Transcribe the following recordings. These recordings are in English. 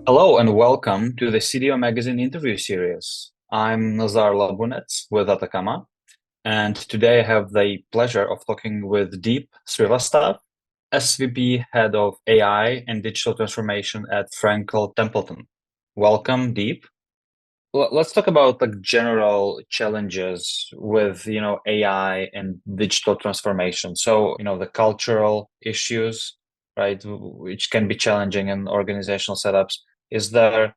Hello and welcome to the CDO Magazine interview series. I'm Nazar Labunets with Ataccama, and today I have the pleasure of talking with Deep Srivastav, SVP Head of AI and Digital Transformation at Franklin Templeton. Welcome, Deep. Let's talk about like general challenges with AI and digital transformation. So the cultural issues, right, which can be challenging in organizational setups. Is there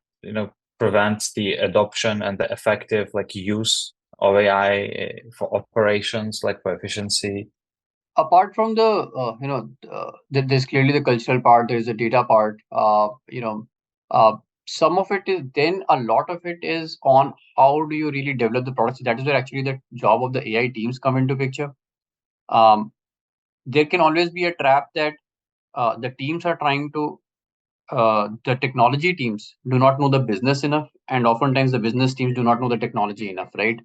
prevents the adoption and the effective like use of AI for operations, like for efficiency? Apart from there's clearly the cultural part, there's the data part. Uh, some of it is, then a lot of it is on how do you really develop the products. That is where actually the job of the AI teams come into picture. um, there can always be a trap that the teams are trying to the technology teams do not know the business enough, and oftentimes the business teams do not know the technology enough, right?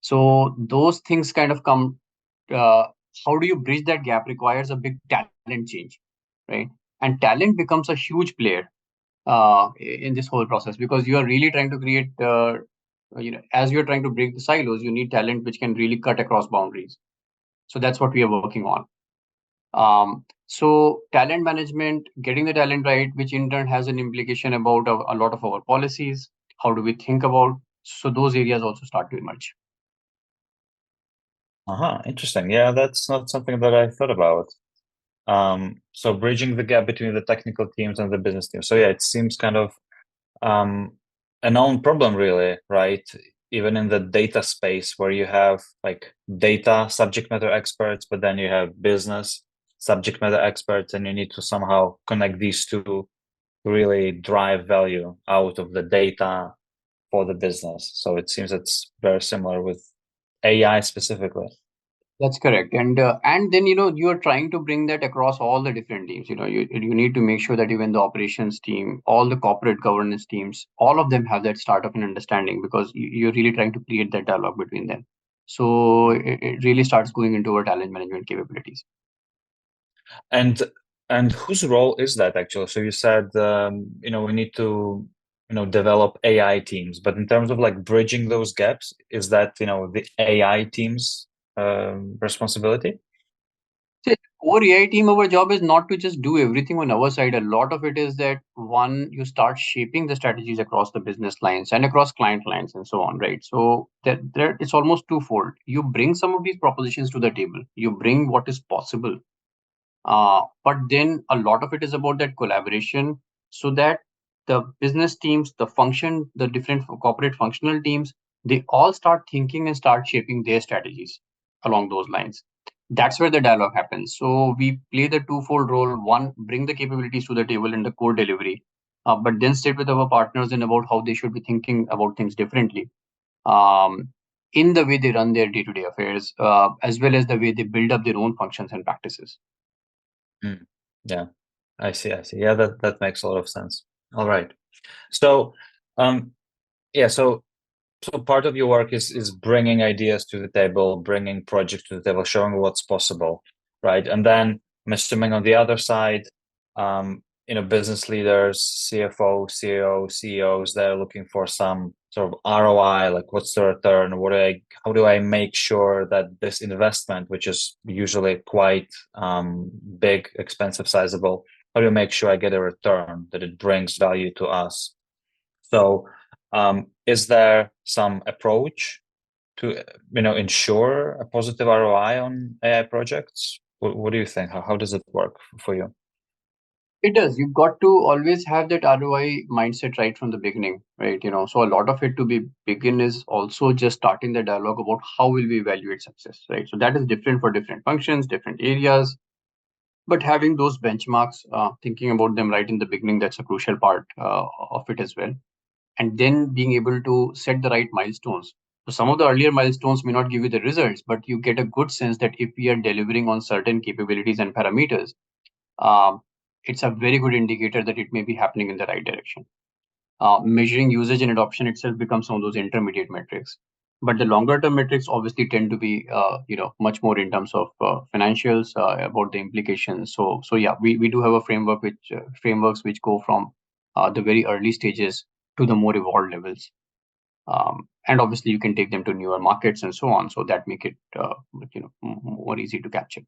So those things kind of come. uh, how do you bridge that gap requires a big talent change, right? And talent becomes a huge player in this whole process, because you are really trying to create, as you're trying to break the silos, you need talent which can really cut across boundaries. So that's what we are working on. So talent management, getting the talent right, which in turn has an implication about a lot of our policies. How do we think about? So those areas also start to emerge. Interesting. Yeah, that's not something that I thought about. So bridging the gap between the technical teams and the business teams. So yeah, it seems kind of um, a known problem, really, right? Even in the data space, where you have like data subject matter experts, but then you have business subject matter experts, and you need to somehow connect these two to really drive value out of the data for the business. So it seems it's very similar with AI specifically. That's correct. And then you are trying to bring that across all the different teams. You need to make sure that even the operations team, all the corporate governance teams, all of them have that start of an understanding, because you're really trying to create that dialogue between them. So it really starts going into our talent management capabilities. And and whose role is that actually? So you said we need to develop AI teams, but in terms of like bridging those gaps, is that the AI team's responsibility? So core AI team, our job is not to just do everything on our side. A lot of it is that, one, you start shaping the strategies across the business lines and across client lines and so on, right? So that there it's almost twofold. You bring some of these propositions to the table. You bring what is possible. But then a lot of it is about that collaboration, so that the business teams, the different corporate functional teams, they all start thinking and start shaping their strategies along those lines. That's where the dialogue happens. So we play the twofold role. One, bring the capabilities to the table in the core delivery, but then sit with our partners and about how they should be thinking about things differently, um, in the way they run their day-to-day affairs, as well as the way they build up their own functions and practices. Mm. Yeah, I see. I see. Yeah, that makes a lot of sense. All right. So, um, yeah. So part of your work is bringing ideas to the table, bringing projects to the table, showing what's possible, right? And then I'm assuming on the other side, business leaders, CFO, CEO, CEOs, they're looking for some sort of ROI, like what's the return? How do I make sure that this investment, which is usually quite big, expensive, sizable, how do you make sure I get a return, that it brings value to us? So, is there some approach to, ensure a positive ROI on AI projects? What do you think? How does it work for you? It does. You've got to always have that ROI mindset right from the beginning, right? So a lot of it to be begin is also just starting the dialogue about how will we evaluate success, right? So that is different for different functions, different areas, but having those benchmarks, thinking about them right in the beginning, that's a crucial part of it as well. And then being able to set the right milestones. So some of the earlier milestones may not give you the results, but you get a good sense that if we are delivering on certain capabilities and parameters, um, it's a very good indicator that it may be happening in the right direction. Measuring usage and adoption itself becomes some of those intermediate metrics. But the longer term metrics obviously tend to be, much more in terms of financials, about the implications. So yeah, we do have a frameworks which go from the very early stages to the more evolved levels. And obviously, you can take them to newer markets and so on. So that make it more easy to capture.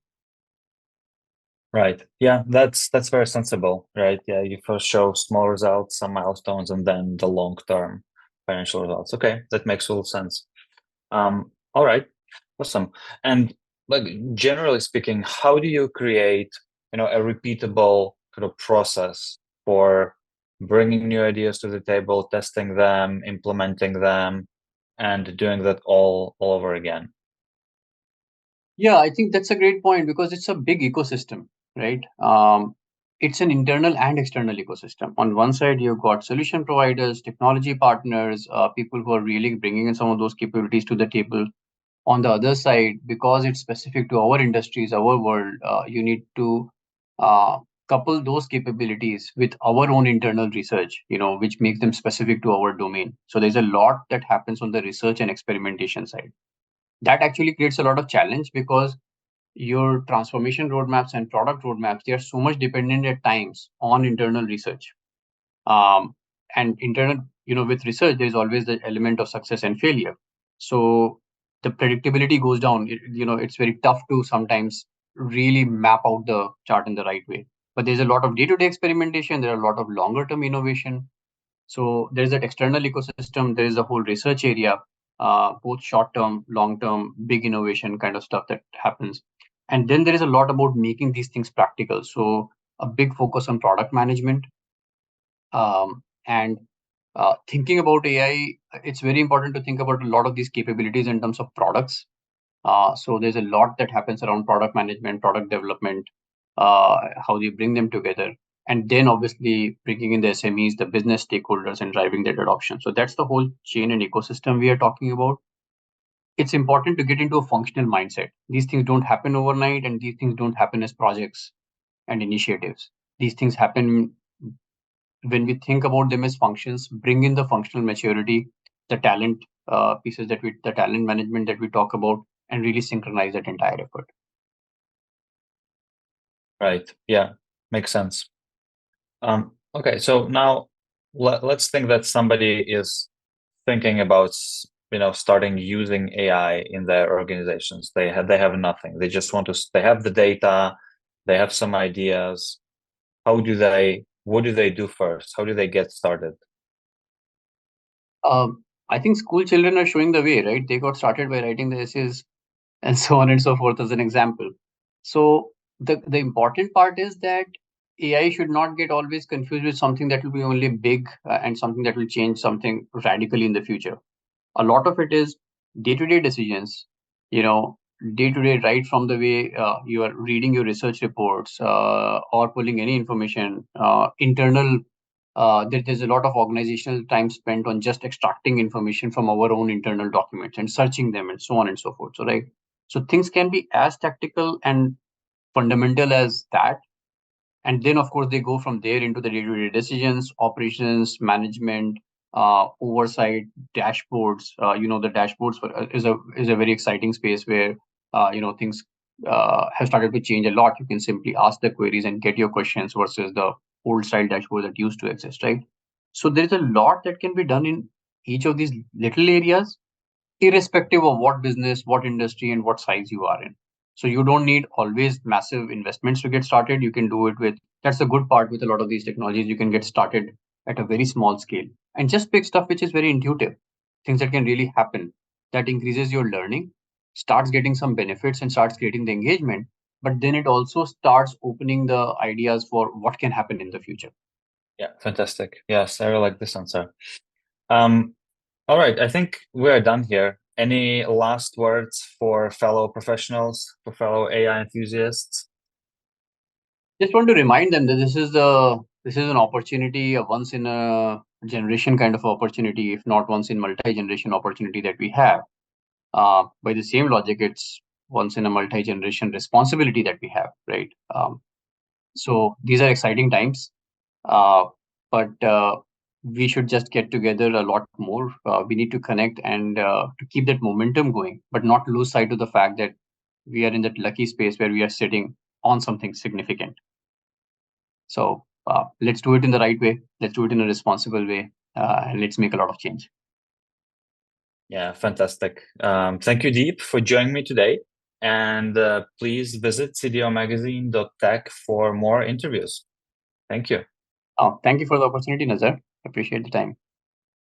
Right. Yeah, that's very sensible, right? Yeah, you first show small results, some milestones, and then the long-term financial results. Okay, that makes full sense. All right, awesome. And like generally speaking, how do you create, a repeatable kind of process for bringing new ideas to the table, testing them, implementing them, and doing that all over again? Yeah, I think that's a great point because it's a big ecosystem, right? It's an internal and external ecosystem. On one side, you've got solution providers, technology partners, people who are really bringing in some of those capabilities to the table. On the other side, because it's specific to our industries, our world, you need to uh, couple those capabilities with our own internal research, which makes them specific to our domain. So there's a lot that happens on the research and experimentation side. That actually creates a lot of challenge because your transformation roadmaps and product roadmaps, they are so much dependent at times on internal research. um, and internal, with research there's always the element of success and failure. So the predictability goes down. It's very tough to sometimes really map out the chart in the right way. But there's a lot of day-to-day experimentation, there are a lot of longer term innovation. So there's that external ecosystem, there is a whole research area, both short term, long term, big innovation kind of stuff that happens. And then there is a lot about making these things practical. So a big focus on product management, and thinking about AI. It's very important to think about a lot of these capabilities in terms of products. So there's a lot that happens around product management, product development, how do you bring them together, and then obviously bringing in the SMEs, the business stakeholders, and driving that adoption. So that's the whole chain and ecosystem we are talking about. It's important to get into a functional mindset. These things don't happen overnight, and these things don't happen as projects and initiatives. These things happen when we think about them as functions, bring in the functional maturity, the talent pieces the talent management that we talk about, and really synchronize that entire effort. Right. Yeah, makes sense. Okay, so now let's think that somebody is thinking about, starting using AI in their organizations. They have nothing. They just want to. They have the data. They have some ideas. What do they do first? How do they get started? I think school children are showing the way, right? They got started by writing the essays and so on and so forth as an example. So the important part is that AI should not get always confused with something that will be only big and something that will change something radically in the future. A lot of it is day-to-day decisions, you know day-to-day, right from the way you are reading your research reports, or pulling any information internal. There's a lot of organizational time spent on just extracting information from our own internal documents and searching them and so on and so forth. So things can be as tactical and fundamental as that. And then of course they go from there into the day-to-day decisions, operations management, oversight, dashboards. The dashboards is a very exciting space where things have started to change a lot. You can simply ask the queries and get your questions versus the old style dashboard that used to exist, right? So there is a lot that can be done in each of these little areas, irrespective of what business, what industry, and what size you are in. So you don't need always massive investments to get started. You can do it with, that's the good part with a lot of these technologies. You can get started at a very small scale and just pick stuff which is very intuitive, things that can really happen, that increases your learning, starts getting some benefits, and starts creating the engagement. But then it also starts opening the ideas for what can happen in the future. Yeah, fantastic. Yes, I really like this answer. Um, all right, I think we're done here. Any last words for fellow professionals, for fellow AI enthusiasts? Just want to remind them that this is an opportunity, a once in a generation kind of opportunity, if not once in multi-generation opportunity that we have. By the same logic, it's once in a multi-generation responsibility that we have, right? So these are exciting times, uh, but we should just get together a lot more. We need to connect and to keep that momentum going, but not lose sight of the fact that we are in that lucky space where we are sitting on something significant. So let's do it in the right way. Let's do it in a responsible way, and let's make a lot of change. Yeah, fantastic. Thank you, Deep, for joining me today. And please visit cdomagazine.tech for more interviews. Thank you. Thank you for the opportunity, Nazar. Appreciate the time.